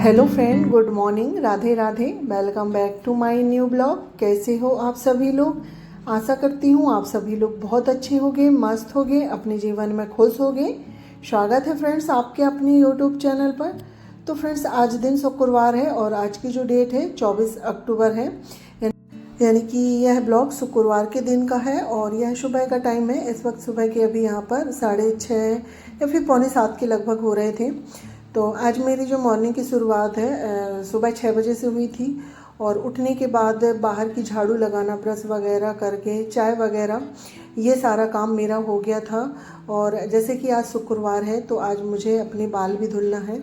Hello friend, good morning, Radhe Radhe. Welcome back to my new blog. कैसे हो आप सभी लोग? आशा करती हूँ आप सभी लोग बहुत अच्छे होंगे, मस्त होंगे, अपने जीवन में खुश होंगे। स्वागत है फ्रेंड्स आपके अपने यूट्यूब चैनल पर। तो फ्रेंड्स, आज दिन शुक्रवार है और आज की जो डेट है 24 अक्टूबर है, यानी कि यह ब्लॉग शुक्रवार के दिन का है और यह सुबह का टाइम है। इस वक्त सुबह के अभी यहाँ पर 6:30 या फिर पौने 7 के लगभग हो रहे थे। तो आज मेरी जो मॉर्निंग की शुरुआत है सुबह 6 बजे से हुई थी और उठने के बाद बाहर की झाड़ू लगाना, ब्रश वगैरह करके चाय वगैरह, ये सारा काम मेरा हो गया था। और जैसे कि आज शुक्रवार है तो आज मुझे अपने बाल भी धुलना है।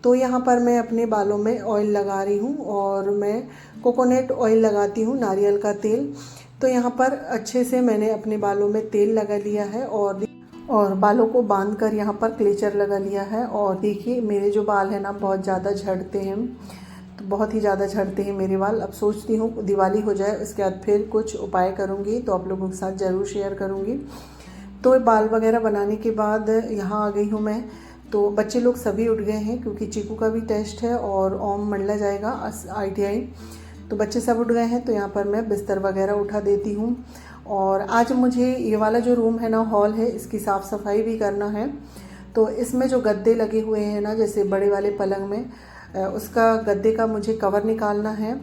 तो यहाँ पर मैं अपने बालों में ऑयल लगा रही हूँ और मैं कोकोनट ऑयल लगाती हूँ, नारियल का तेल। तो यहाँ पर अच्छे से मैंने अपने बालों में तेल लगा लिया है और बालों को बांध कर यहाँ पर क्लेचर लगा लिया है। और देखिए मेरे जो बाल हैं ना बहुत ज़्यादा झड़ते हैं, तो बहुत ही ज़्यादा झड़ते हैं मेरे बाल। अब सोचती हूँ दिवाली हो जाए उसके बाद फिर कुछ उपाय करूँगी तो आप लोगों के साथ ज़रूर शेयर करूँगी। तो बाल वगैरह बनाने के बाद यहाँ आ गई हूँ मैं। तो बच्चे लोग सभी उठ गए हैं क्योंकि चीकू का भी टेस्ट है और ओम मंडला जाएगा ITI। तो बच्चे सब उठ गए हैं तो यहाँ पर मैं बिस्तर वगैरह उठा देती हूँ। और आज मुझे ये वाला जो रूम है ना, हॉल है, इसकी साफ़ सफाई भी करना है। तो इसमें जो गद्दे लगे हुए हैं ना, जैसे बड़े वाले पलंग में, उसका गद्दे का मुझे कवर निकालना है।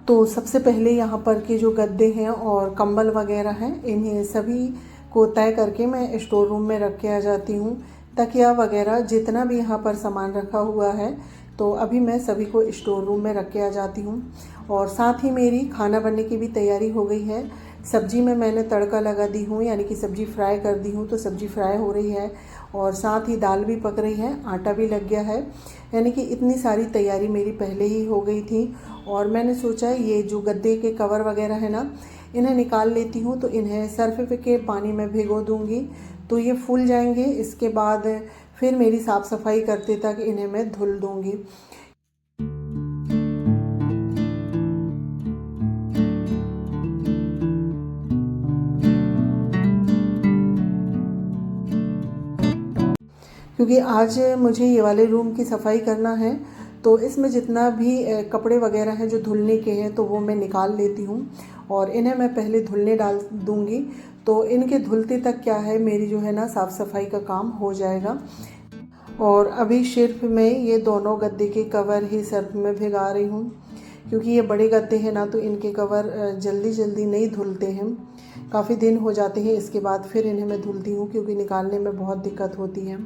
तो सबसे पहले यहाँ पर के जो गद्दे हैं और कंबल वगैरह हैं, इन्हें सभी को तय करके मैं स्टोर रूम में रख के आ जाती हूँ। तकिया वगैरह जितना भी यहाँ पर सामान रखा हुआ है तो अभी मैं सभी को स्टोर रूम में रख के आ जाती हूँ। और साथ ही मेरी खाना बनने की भी तैयारी हो गई है। सब्जी में मैंने तड़का लगा दी हूँ, यानी कि सब्ज़ी फ्राई कर दी हूँ। तो सब्ज़ी फ्राई हो रही है और साथ ही दाल भी पक रही है, आटा भी लग गया है, यानी कि इतनी सारी तैयारी मेरी पहले ही हो गई थी। और मैंने सोचा ये जो गद्दे के कवर वगैरह है ना, इन्हें निकाल लेती हूँ। तो इन्हें सर्फ के पानी में भिगो दूँगी तो ये फूल जाएंगे। इसके बाद फिर मेरी साफ़ सफाई करते तक इन्हें मैं धुल दूँगी। क्योंकि आज मुझे ये वाले रूम की सफाई करना है तो इसमें जितना भी कपड़े वगैरह हैं जो धुलने के हैं तो वो मैं निकाल लेती हूँ और इन्हें मैं पहले धुलने डाल दूँगी। तो इनके धुलते तक क्या है, मेरी जो है ना साफ़ सफाई का काम हो जाएगा। और अभी सिर्फ मैं ये दोनों गद्दे के कवर ही सर्फ में भिगा रही हूँ क्योंकि ये बड़े गद्दे हैं ना, तो इनके कवर जल्दी जल्दी नहीं धुलते हैं, काफ़ी दिन हो जाते हैं। इसके बाद फिर इन्हें मैं धुलती हूँ क्योंकि निकालने में बहुत दिक्कत होती है।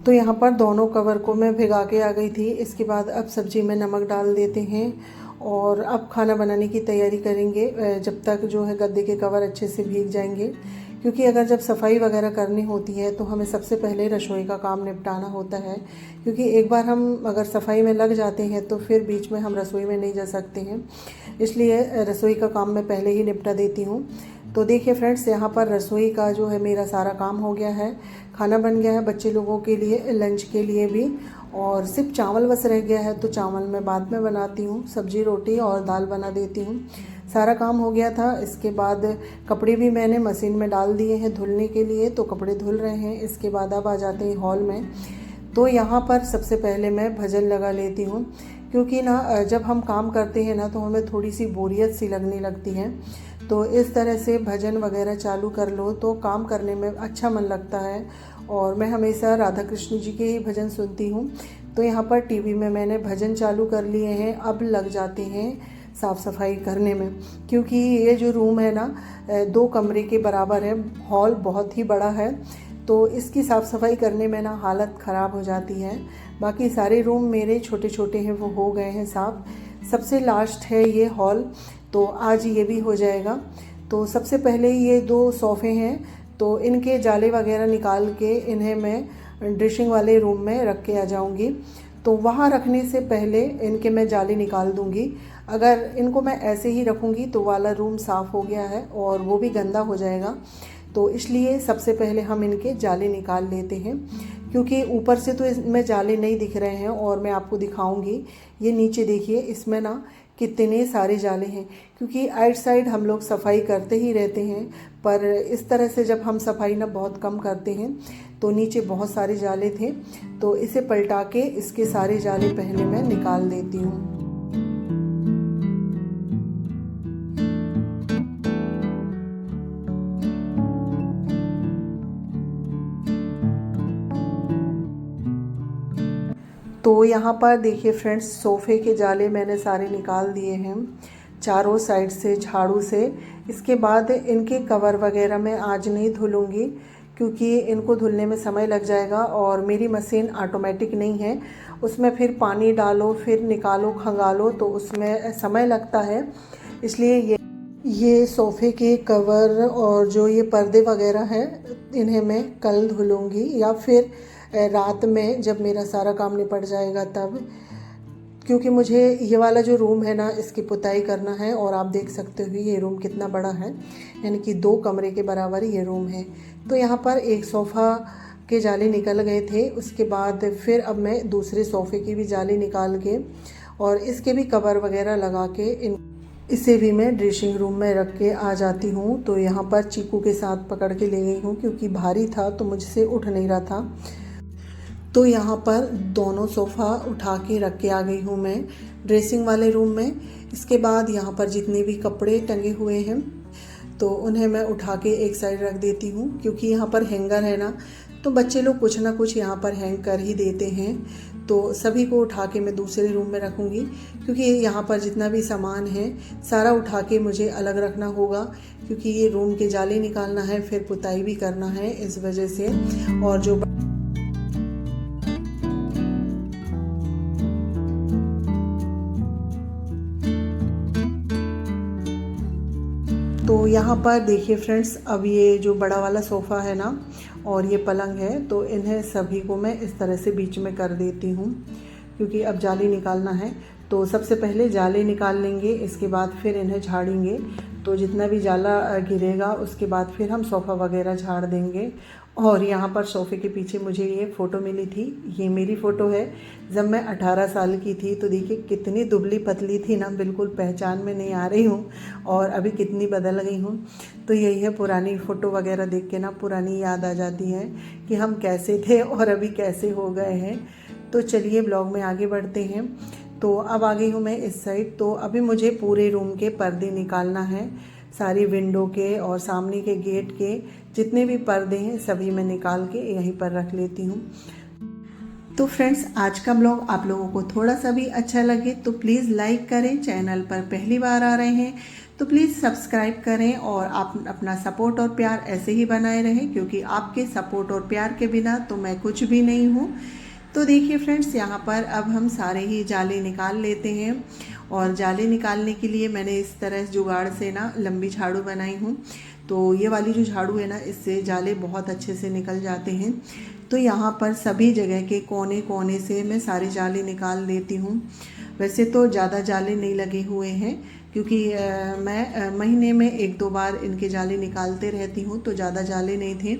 तो यहाँ पर दोनों कवर को मैं भिगा के आ गई थी। इसके बाद अब सब्ज़ी में नमक डाल देते हैं और अब खाना बनाने की तैयारी करेंगे जब तक जो है गद्दे के कवर अच्छे से भीग जाएंगे। क्योंकि अगर जब सफाई वगैरह करनी होती है तो हमें सबसे पहले रसोई का काम निपटाना होता है, क्योंकि एक बार हम अगर सफाई में लग जाते हैं तो फिर बीच में हम रसोई में नहीं जा सकते हैं। इसलिए रसोई का काम मैं पहले ही निपटा देती हूँ। तो देखिए फ्रेंड्स, यहाँ पर रसोई का जो है मेरा सारा काम हो गया है। खाना बन गया है बच्चे लोगों के लिए, लंच के लिए भी, और सिर्फ चावल बस रह गया है तो चावल मैं बाद में बनाती हूँ। सब्जी रोटी और दाल बना देती हूँ। सारा काम हो गया था। इसके बाद कपड़े भी मैंने मशीन में डाल दिए हैं धुलने के लिए, तो कपड़े धुल रहे हैं। इसके बाद अब आ जाते हैं हॉल में। तो यहाँ पर सबसे पहले मैं भजन लगा लेती हूँ क्योंकि ना जब हम काम करते हैं ना तो हमें थोड़ी सी बोरियत सी लगने लगती है। तो इस तरह से भजन वगैरह चालू कर लो तो काम करने में अच्छा मन लगता है। और मैं हमेशा राधा कृष्ण जी के ही भजन सुनती हूँ। तो यहाँ पर टीवी में मैंने भजन चालू कर लिए हैं। अब लग जाते हैं साफ़ सफाई करने में, क्योंकि ये जो रूम है ना 2 कमरे के बराबर है। हॉल बहुत ही बड़ा है तो इसकी साफ़ सफाई करने में ना हालत ख़राब हो जाती है। बाकी सारे रूम मेरे छोटे छोटे हैं, वो हो गए हैं साफ़। सबसे लास्ट है ये हॉल, तो आज ये भी हो जाएगा। तो सबसे पहले ये 2 सोफ़े हैं तो इनके जाले वगैरह निकाल के इन्हें मैं ड्रेसिंग वाले रूम में रख के आ जाऊंगी। तो वहाँ रखने से पहले इनके मैं जाले निकाल दूंगी। अगर इनको मैं ऐसे ही रखूंगी तो वाला रूम साफ़ हो गया है और वो भी गंदा हो जाएगा। तो इसलिए सबसे पहले हम इनके जाले निकाल लेते हैं, क्योंकि ऊपर से तो इसमें जाले नहीं दिख रहे हैं और मैं आपको दिखाऊंगी। ये नीचे देखिए, इसमें ना कितने सारे जाले हैं, क्योंकि आइट साइड हम लोग सफाई करते ही रहते हैं, पर इस तरह से जब हम सफाई ना बहुत कम करते हैं तो नीचे बहुत सारे जाले थे। तो इसे पलटा के इसके सारे जाले पहले मैं निकाल देती हूँ। तो यहाँ पर देखिए फ्रेंड्स, सोफ़े के जाले मैंने सारे निकाल दिए हैं चारों साइड से झाड़ू से। इसके बाद इनके कवर वगैरह मैं आज नहीं धुलूँगी, क्योंकि इनको धुलने में समय लग जाएगा और मेरी मशीन ऑटोमेटिक नहीं है, उसमें फिर पानी डालो फिर निकालो खंगालो तो उसमें समय लगता है। इसलिए ये सोफ़े के कवर और जो ये पर्दे वगैरह हैं इन्हें मैं कल धुलूँगी, या फिर रात में जब मेरा सारा काम निपट जाएगा तब, क्योंकि मुझे ये वाला जो रूम है ना इसकी पुताई करना है। और आप देख सकते हो ये रूम कितना बड़ा है, यानी कि 2 कमरे के बराबर ये रूम है। तो यहाँ पर एक सोफ़ा के जाले निकल गए थे, उसके बाद फिर अब मैं दूसरे सोफ़े की भी जाली निकाल के और इसके भी कवर वगैरह लगा के इसे भी मैं ड्रेसिंग रूम में रख के आ जाती हूँ। तो यहाँ पर चीकू के साथ पकड़ के ले गई हूँ, क्योंकि भारी था तो मुझसे उठ नहीं रहा था। तो यहाँ पर दोनों सोफ़ा उठा के रख के आ गई हूँ मैं ड्रेसिंग वाले रूम में। इसके बाद यहाँ पर जितने भी कपड़े टंगे हुए हैं तो उन्हें मैं उठा के एक साइड रख देती हूँ, क्योंकि यहाँ पर हैंगर है ना, तो बच्चे लोग कुछ ना कुछ यहाँ पर हैंग कर ही देते हैं। तो सभी को उठा के मैं दूसरे रूम में रखूँगी, क्योंकि यहाँ पर जितना भी सामान है सारा उठा के मुझे अलग रखना होगा, क्योंकि ये रूम के जाले निकालना है, फिर पुताई भी करना है इस वजह से। और जो तो यहाँ पर देखिए फ्रेंड्स, अब ये जो बड़ा वाला सोफ़ा है ना और ये पलंग है, तो इन्हें सभी को मैं इस तरह से बीच में कर देती हूँ, क्योंकि अब जाली निकालना है। तो सबसे पहले जाले निकाल लेंगे, इसके बाद फिर इन्हें झाड़ेंगे। तो जितना भी जाला गिरेगा उसके बाद फिर हम सोफ़ा वगैरह झाड़ देंगे। और यहाँ पर सोफ़े के पीछे मुझे ये फ़ोटो मिली थी, ये मेरी फ़ोटो है जब मैं 18 साल की थी। तो देखिए कितनी दुबली पतली थी ना, बिल्कुल पहचान में नहीं आ रही हूँ, और अभी कितनी बदल गई हूँ। तो यही है, पुरानी फ़ोटो वगैरह देख के ना पुरानी याद आ जाती है कि हम कैसे थे और अभी कैसे हो गए हैं। तो चलिए ब्लॉग में आगे बढ़ते हैं। तो अब आ गई हूँ मैं इस साइड। तो अभी मुझे पूरे रूम के पर्दे निकालना है, सारी विंडो के और सामने के गेट के जितने भी पर्दे हैं सभी मैं निकाल के यहीं पर रख लेती हूँ। तो फ्रेंड्स, आज का ब्लॉग आप लोगों को थोड़ा सा भी अच्छा लगे तो प्लीज़ लाइक करें। चैनल पर पहली बार आ रहे हैं तो प्लीज़ सब्सक्राइब करें, और आप अपना सपोर्ट और प्यार ऐसे ही बनाए रहें, क्योंकि आपके सपोर्ट और प्यार के बिना तो मैं कुछ भी नहीं हूँ। तो देखिए फ्रेंड्स, यहाँ पर अब हम सारे ही जाले निकाल लेते हैं। और जाले निकालने के लिए मैंने इस तरह जुगाड़ से ना लंबी झाड़ू बनाई हूँ। तो ये वाली जो झाड़ू है ना, इससे जाले बहुत अच्छे से निकल जाते हैं। तो यहाँ पर सभी जगह के कोने कोने से मैं सारे जाले निकाल देती हूँ। वैसे तो ज़्यादा जाले नहीं लगे हुए हैं, क्योंकि मैं महीने में 1-2 बार इनके जाले निकालते रहती हूँ, तो ज़्यादा जाले नहीं थे।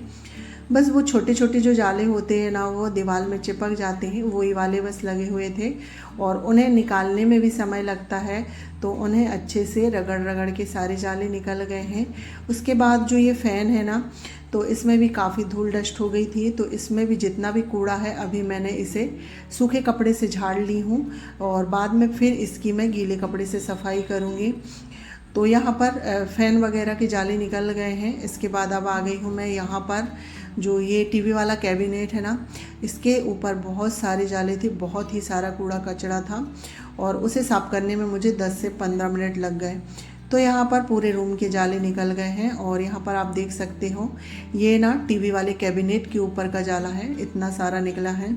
बस वो छोटे छोटे जो जाले होते हैं ना, वो दीवार में चिपक जाते हैं, वही वाले बस लगे हुए थे, और उन्हें निकालने में भी समय लगता है। तो उन्हें अच्छे से रगड़ रगड़ के सारे जाले निकल गए हैं। उसके बाद जो ये फ़ैन है ना, तो इसमें भी काफ़ी धूल डस्ट हो गई थी, तो इसमें भी जितना भी कूड़ा है अभी मैंने इसे सूखे कपड़े से झाड़ ली हूँ, और बाद में फिर इसकी मैं गीले कपड़े से सफाई करूँगी। तो यहाँ पर फ़ैन वगैरह के जाले निकल गए हैं। इसके बाद अब आ गई हूँ मैं यहाँ पर, जो ये टीवी वाला कैबिनेट है ना, इसके ऊपर बहुत सारे जाले थे, बहुत ही सारा कूड़ा कचरा था, और उसे साफ़ करने में मुझे 10 से 15 मिनट लग गए। तो यहाँ पर पूरे रूम के जाले निकल गए हैं। और यहाँ पर आप देख सकते हो, ये ना टीवी वाले कैबिनेट के ऊपर का जाला है, इतना सारा निकला है।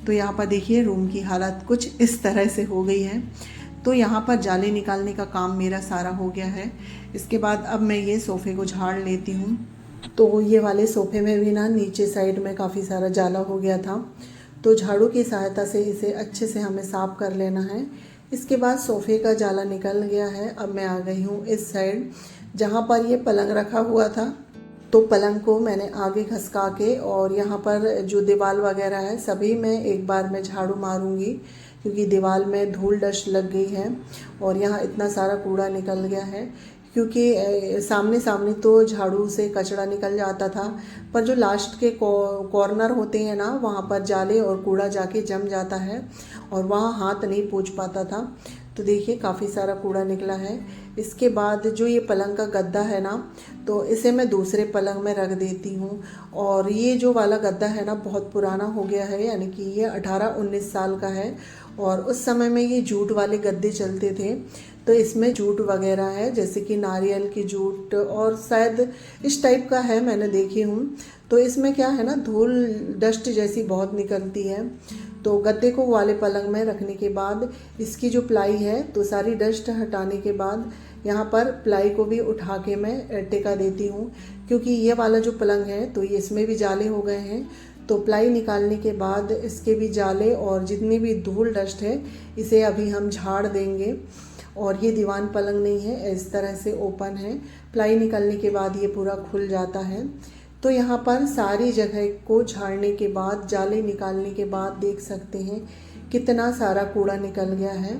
तो यहाँ पर देखिए रूम की हालत कुछ इस तरह से हो गई है। तो यहाँ पर जाले निकालने का काम मेरा सारा हो गया है। इसके बाद अब मैं ये सोफ़े को झाड़ लेती हूँ। तो ये वाले सोफ़े में भी ना नीचे साइड में काफ़ी सारा जाला हो गया था, तो झाड़ू की सहायता से इसे अच्छे से हमें साफ़ कर लेना है। इसके बाद सोफ़े का जाला निकल गया है। अब मैं आ गई हूँ इस साइड, जहाँ पर ये पलंग रखा हुआ था। तो पलंग को मैंने आगे खसका के, और यहाँ पर जो दीवार वगैरह है सभी मैं एक बार में झाड़ू मारूंगी, क्योंकि दीवार में धूल डस्ट लग गई है और यहाँ इतना सारा कूड़ा निकल गया है। क्योंकि सामने सामने तो झाड़ू से कचरा निकल जाता था, पर जो लास्ट के कॉर्नर होते हैं ना, वहाँ पर जाले और कूड़ा जाके जम जाता है और वहाँ हाथ नहीं पोंछ पाता था। तो देखिए काफ़ी सारा कूड़ा निकला है। इसके बाद जो ये पलंग का गद्दा है ना, तो इसे मैं दूसरे पलंग में रख देती हूँ। और ये जो वाला गद्दा है ना, बहुत पुराना हो गया है, यानी कि ये 18-19 साल का है। और उस समय में ये जूट वाले गद्दे चलते थे, तो इसमें जूट वगैरह है, जैसे कि नारियल की जूट और शायद इस टाइप का है, मैंने देखी हूँ। तो इसमें क्या है ना, धूल डस्ट जैसी बहुत निकलती है। तो गद्दे को वाले पलंग में रखने के बाद इसकी जो प्लाई है, तो सारी डस्ट हटाने के बाद यहाँ पर प्लाई को भी उठा के मैं टेका देती हूँ। क्योंकि ये वाला जो पलंग है, तो ये इसमें भी जाले हो गए हैं। तो प्लाई निकालने के बाद इसके भी जाले और जितनी भी धूल डस्ट है, इसे अभी हम झाड़ देंगे। और ये दीवान पलंग नहीं है, इस तरह से ओपन है। प्लाई निकालने के बाद ये पूरा खुल जाता है। तो यहाँ पर सारी जगह को झाड़ने के बाद, जाले निकालने के बाद देख सकते हैं कितना सारा कूड़ा निकल गया है।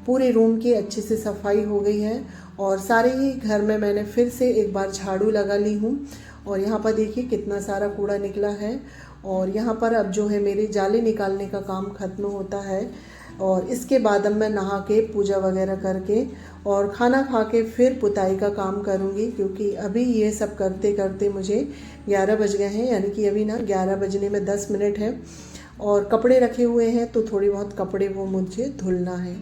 पूरे रूम की अच्छे से सफाई हो गई है और सारे ही घर में मैंने फिर से एक बार झाड़ू लगा ली हूँ। और यहाँ पर देखिए कितना सारा कूड़ा निकला है। और यहाँ पर अब जो है मेरे जाले निकालने का काम ख़त्म होता है। और इसके बाद अब मैं नहा के पूजा वगैरह करके और खाना खा के फिर पुताई का काम करूँगी। क्योंकि अभी ये सब करते करते मुझे 11 बज गए हैं, यानी कि अभी ना 11 बजने में 10 मिनट है। और कपड़े रखे हुए हैं, तो थोड़ी बहुत कपड़े वो मुझे धुलना है।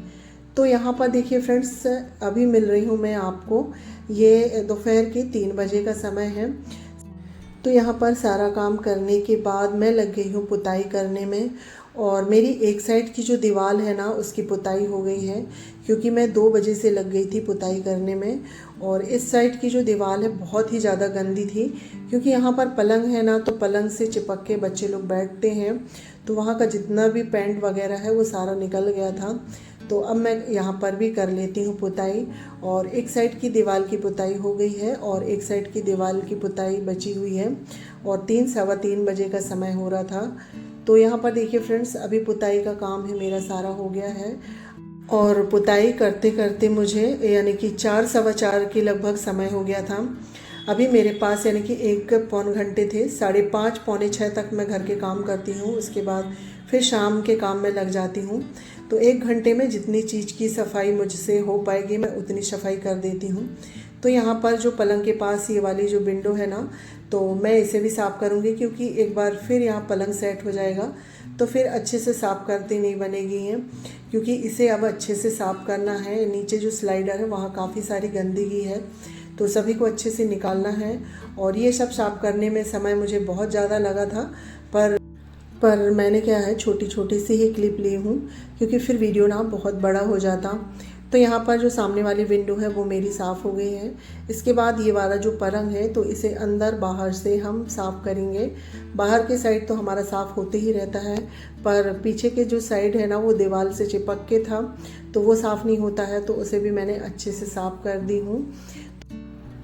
तो यहाँ पर देखिए फ्रेंड्स, अभी मिल रही हूँ मैं आपको, ये दोपहर के 3 बजे का समय है। तो यहाँ पर सारा काम करने के बाद मैं लग गई हूँ पुताई करने में। और मेरी एक साइड की जो दीवार है ना, उसकी पुताई हो गई है, क्योंकि मैं 2 बजे से लग गई थी पुताई करने में। और इस साइड की जो दीवार है बहुत ही ज़्यादा गंदी थी, क्योंकि यहाँ पर पलंग है ना, तो पलंग से चिपक के बच्चे लोग बैठते हैं, तो वहाँ का जितना भी पेंट वगैरह है वो सारा निकल गया था। तो अब मैं यहाँ पर भी कर लेती हूँ पुताई। और एक साइड की दीवार की पुताई हो गई है और एक साइड की दीवार की पुताई बची हुई है। और 3-3:15 बजे का समय हो रहा था। तो यहाँ पर देखिए फ्रेंड्स, अभी पुताई का काम है मेरा सारा हो गया है। और पुताई करते करते मुझे यानी कि 4-4:15 के लगभग समय हो गया था। अभी मेरे पास यानी कि 1 पौन घंटे थे। 5:30 पौने 6 तक मैं घर के काम करती हूँ, उसके बाद फिर शाम के काम में लग जाती हूँ। तो 1 घंटे में जितनी चीज़ की सफाई मुझसे हो पाएगी, मैं उतनी सफाई कर देती हूँ। तो यहाँ पर जो पलंग के पास ये वाली जो विंडो है ना, तो मैं इसे भी साफ़ करूँगी, क्योंकि एक बार फिर यहाँ पलंग सेट हो जाएगा तो फिर अच्छे से साफ़ करते नहीं बनेगी हैं। क्योंकि इसे अब अच्छे से साफ़ करना है। नीचे जो स्लाइडर है वहाँ काफ़ी सारी गंदगी है, तो सभी को अच्छे से निकालना है। और ये सब साफ़ करने में समय मुझे बहुत ज़्यादा लगा था, पर मैंने क्या है, छोटी छोटी सी ही क्लिप ली हूँ, क्योंकि फिर वीडियो ना बहुत बड़ा हो जाता। तो यहाँ पर जो सामने वाली विंडो है वो मेरी साफ़ हो गई है। इसके बाद ये वाला जो पलंग है, तो इसे अंदर बाहर से हम साफ़ करेंगे। बाहर के साइड तो हमारा साफ़ होते ही रहता है, पर पीछे के जो साइड है ना, वो दीवार से चिपक के था, तो वो साफ़ नहीं होता है, तो उसे भी मैंने अच्छे से साफ़ कर दी हूँ।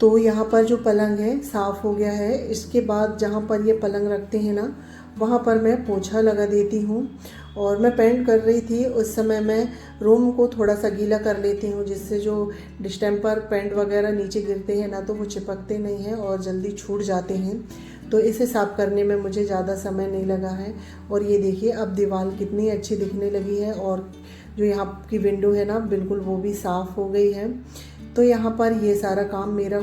तो यहाँ पर जो पलंग है साफ़ हो गया है। इसके बाद जहाँ पर ये पलंग रखते हैं ना, वहाँ पर मैं पोछा लगा देती हूँ। और मैं पेंट कर रही थी उस समय मैं रूम को थोड़ा सा गीला कर लेती हूँ, जिससे जो डिस्टेम्पर पेंट वगैरह नीचे गिरते हैं ना, तो वो चिपकते नहीं हैं और जल्दी छूट जाते हैं। तो इसे साफ़ करने में मुझे ज़्यादा समय नहीं लगा है। और ये देखिए अब दीवार कितनी अच्छी दिखने लगी है। और जो यहाँ की विंडो है ना, बिल्कुल वो भी साफ़ हो गई है। तो यहाँ पर ये सारा काम मेरा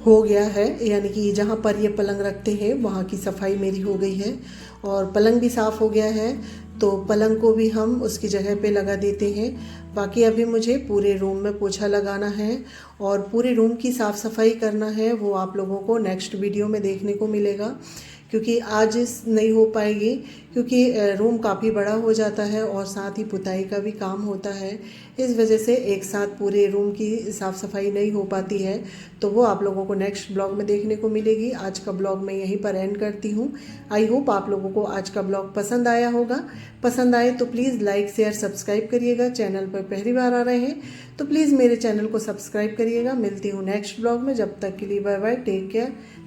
हो गया है, यानी कि जहाँ पर ये पलंग रखते हैं वहाँ की सफाई मेरी हो गई है। और पलंग भी साफ़ हो गया है, तो पलंग को भी हम उसकी जगह पे लगा देते हैं। बाकी अभी मुझे पूरे रूम में पोछा लगाना है और पूरे रूम की साफ़ सफाई करना है। वो आप लोगों को नेक्स्ट वीडियो में देखने को मिलेगा, क्योंकि आज नहीं हो पाएगी, क्योंकि रूम काफ़ी बड़ा हो जाता है और साथ ही पुताई का भी काम होता है। इस वजह से एक साथ पूरे रूम की साफ़ सफाई नहीं हो पाती है। तो वो आप लोगों को नेक्स्ट ब्लॉग में देखने को मिलेगी। आज का ब्लॉग मैं यहीं पर एंड करती हूँ। आई होप आप लोगों को आज का ब्लॉग पसंद आया होगा। पसंद आए तो प्लीज़ लाइक शेयर सब्सक्राइब करिएगा। चैनल पर पहली बार आ रहे हैं तो प्लीज़ मेरे चैनल को सब्सक्राइब करिएगा। मिलती हूँ नेक्स्ट ब्लॉग में, जब तक के लिए बाय बाय, टेक केयर।